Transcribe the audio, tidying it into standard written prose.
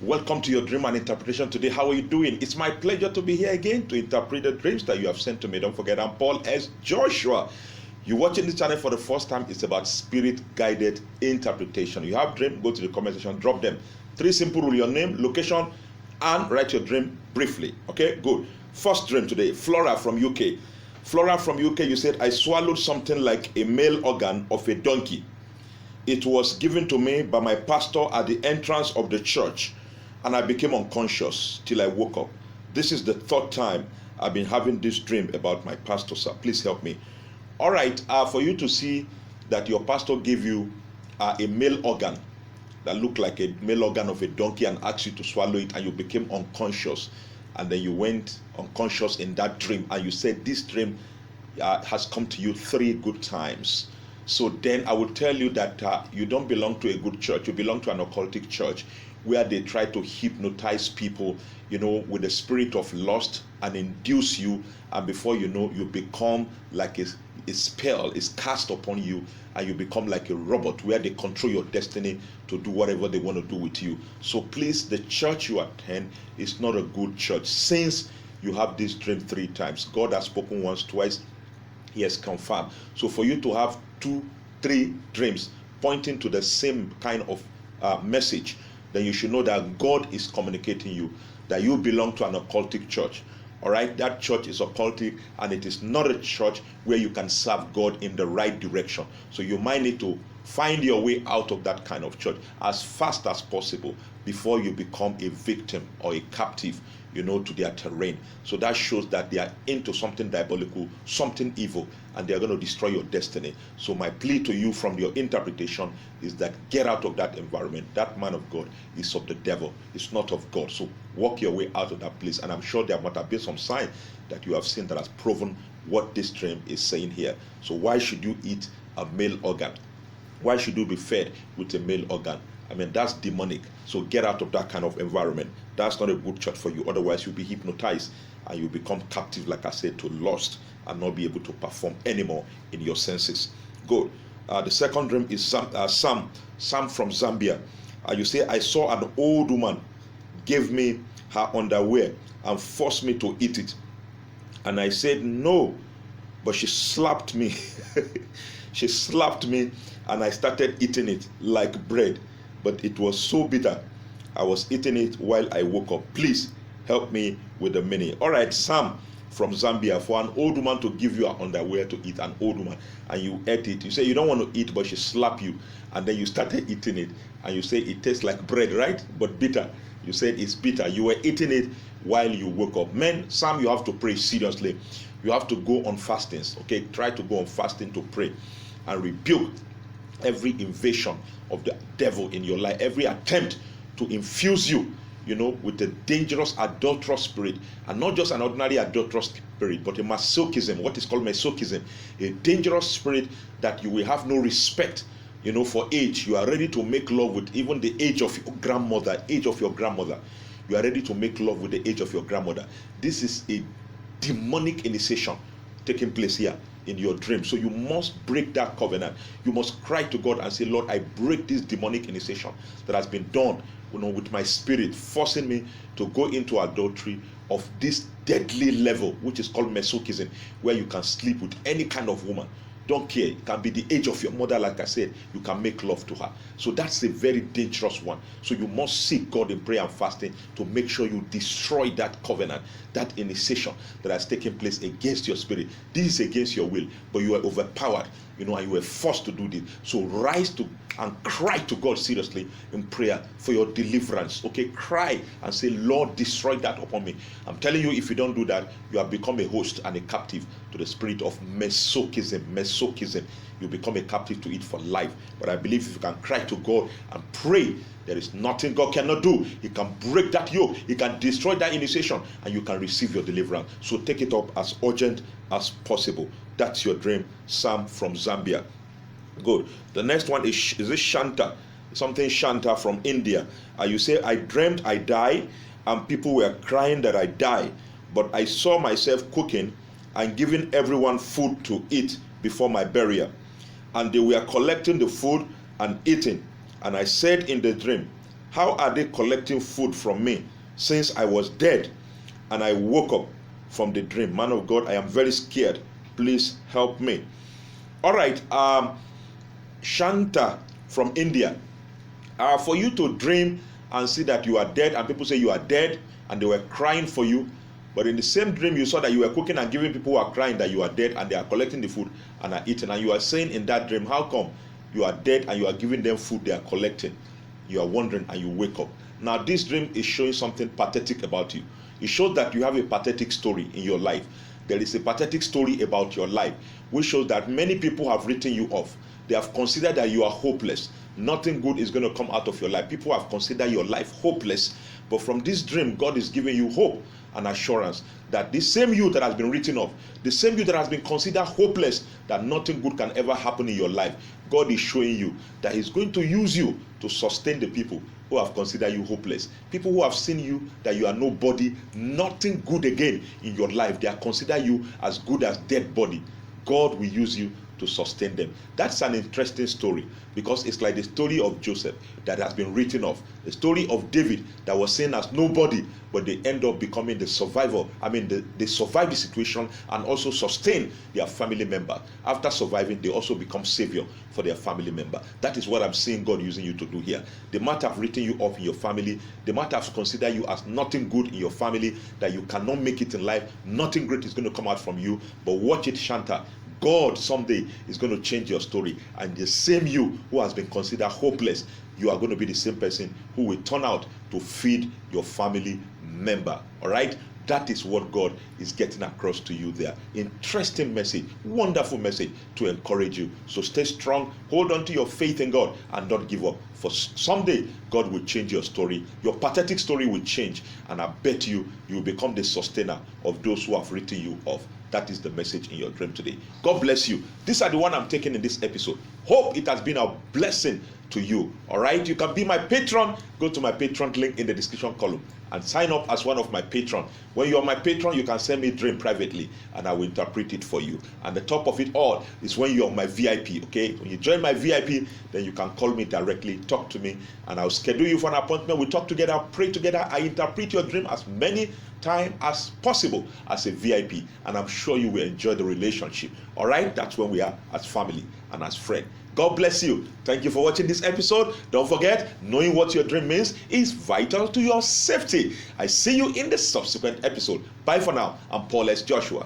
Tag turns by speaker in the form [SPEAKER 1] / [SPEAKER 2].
[SPEAKER 1] Welcome to your dream and interpretation today. How are you doing? It's my pleasure to be here again to interpret the dreams that you have sent to me. Don't forget, I'm Paul S. Joshua. You're watching this channel for the first time. It's about spirit-guided interpretation. You have dream, go to the comment section, drop them. 3 simple rules: your name, location, and write your dream briefly. Okay, good. First dream today, Flora from UK. Flora from UK, you said, I swallowed something like a male organ of a donkey. It was given to me by my pastor at the entrance of the church, and I became unconscious till I woke up. This is the 3rd time I've been having this dream about my pastor, sir. Please help me. All right, for you to see that your pastor gave you a male organ that looked like a male organ of a donkey and asked you to swallow it, and you became unconscious, and then you went unconscious in that dream, and you said this dream has come to you 3 good times. So then I will tell you that you don't belong to a good church. You belong to an occultic church where they try to hypnotize people, with the spirit of lust and induce you. And before you know, you become like a spell is cast upon you, and you become like a robot where they control your destiny to do whatever they want to do with you. So please, the church you attend is not a good church. Since you have this dream 3 times, God has spoken once, twice, He has confirmed. So for you to have 2, 3 dreams pointing to the same kind of message, then you should know that God is communicating you, that you belong to an occultic church. All right, that church is occultic, and it is not a church where you can serve God in the right direction. So you might need to find your way out of that kind of church as fast as possible before you become a victim or a captive, to their terrain. So that shows that they are into something diabolical, something evil, and they are going to destroy your destiny. So my plea to you from your interpretation is that get out of that environment. That man of God is of the devil. It's not of God. So walk your way out of that place. And I'm sure there might have been some sign that you have seen that has proven what this dream is saying here. So why should you eat a male organ? Why should you be fed with a male organ? I mean, that's demonic. So get out of that kind of environment. That's not a good church for you. Otherwise, you'll be hypnotized and you become captive, like I said, to lust and not be able to perform anymore in your senses. Good. The second dream is Sam from Zambia. You say, I saw an old woman gave me her underwear and forced me to eat it. And I said, no, but she slapped me. She slapped me and I started eating it like bread. But it was so bitter. I was eating it while I woke up. Please help me with the meaning. All right, Sam from Zambia, for an old woman to give you an underwear to eat, an old woman, and you ate it. You say you don't want to eat, but she slapped you, and then you started eating it, and you say it tastes like bread, right? But bitter. You said it's bitter. You were eating it while you woke up. Men, Sam, you have to pray seriously. You have to go on fastings, okay? Try to go on fasting to pray and rebuke every invasion of the devil in your life, every attempt to infuse you, with a dangerous adulterous spirit, and not just an ordinary adulterous spirit, but a masochism, what is called masochism, a dangerous spirit that you will have no respect, for age. You are ready to make love with even the age of your grandmother, You are ready to make love with the age of your grandmother. This is a demonic initiation taking place here in your dream. So you must break that covenant. You must cry to God and say, Lord, I break this demonic initiation that has been done, with my spirit, forcing me to go into adultery of this deadly level, which is called masochism, where you can sleep with any kind of woman. Don't care. It can be the age of your mother, like I said. You can make love to her. So that's a very dangerous one. So you must seek God in prayer and fasting to make sure you destroy that covenant, that initiation that has taken place against your spirit. This is against your will, but you are overpowered, and you were forced to do this. So rise to and cry to God seriously in prayer for your deliverance. Okay, cry and say, Lord, destroy that upon me. I'm telling you, if you don't do that, you have become a host and a captive to the spirit of masochism. You become a captive to it for life. But I believe if you can cry to God and pray, there is nothing God cannot do. He can break that yoke. He can destroy that initiation, and you can receive your deliverance. So take it up as urgent as possible. That's your dream, Sam from Zambia. Good. The next one is it Shanta? Something Shanta from India. You say, I dreamt I died, and people were crying that I died. But I saw myself cooking and giving everyone food to eat before my burial. And they were collecting the food and eating. And I said in the dream, How are they collecting food from me since I was dead and I woke up from the dream? Man of God, I am very scared. Please help me. All right, Shanta from India. For you to dream and see that you are dead, and people say you are dead, and they were crying for you, but in the same dream you saw that you were cooking and giving people who are crying that you are dead, and they are collecting the food and are eating, and you are saying in that dream, how come you are dead and you are giving them food they are collecting? You are wondering and you wake up. Now this dream is showing something pathetic about you. It shows that you have a pathetic story in your life. There is a pathetic story about your life, which shows that many people have written you off. They have considered that you are hopeless. Nothing good is going to come out of your life. People have considered your life hopeless. But from this dream, God is giving you hope and assurance that the same you that has been written off, the same you that has been considered hopeless, that nothing good can ever happen in your life, God is showing you that He's going to use you to sustain the people who have considered you hopeless. People who have seen you that you are nobody, nothing good again in your life. They are consider you as good as dead body. God will use you to sustain them. That's an interesting story, because it's like the story of Joseph that has been written off, the story of David that was seen as nobody, but they end up becoming the survivor. They survive the situation and also sustain their family member. After surviving, they also become savior for their family member. That is what I'm seeing God using you to do here. They might have written you off in your family. They might have considered you as nothing good in your family, that you cannot make it in life. Nothing great is going to come out from you. But watch it, Shanta. God someday is going to change your story, and the same you who has been considered hopeless, you are going to be the same person who will turn out to feed your family member. All right, that is what God is getting across to you there. Interesting message, wonderful message to encourage you. So stay strong, hold on to your faith in God, and don't give up. For someday God will change your story. Your pathetic story will change, and I bet you will become the sustainer of those who have written you off. That is the message in your dream today. God bless you. These are the one I'm taking in this episode. Hope it has been a blessing to you. All right, you can be my patron. Go to my Patreon link in the description column and sign up as one of my patrons. When you are my patron, you can send me a dream privately and I will interpret it for you. And the top of it all is when you are my VIP. Okay, when you join my VIP, then you can call me directly, talk to me, and I'll schedule you for an appointment. We talk together, pray together. I interpret your dream as many times as possible as a VIP, and I'm sure you will enjoy the relationship. All right, that's when we are as family and as friends. God bless you. Thank you for watching this episode. Don't forget, knowing what your dream means is vital to your safety. I see you in the subsequent episode. Bye for now. I'm Paul S. Joshua.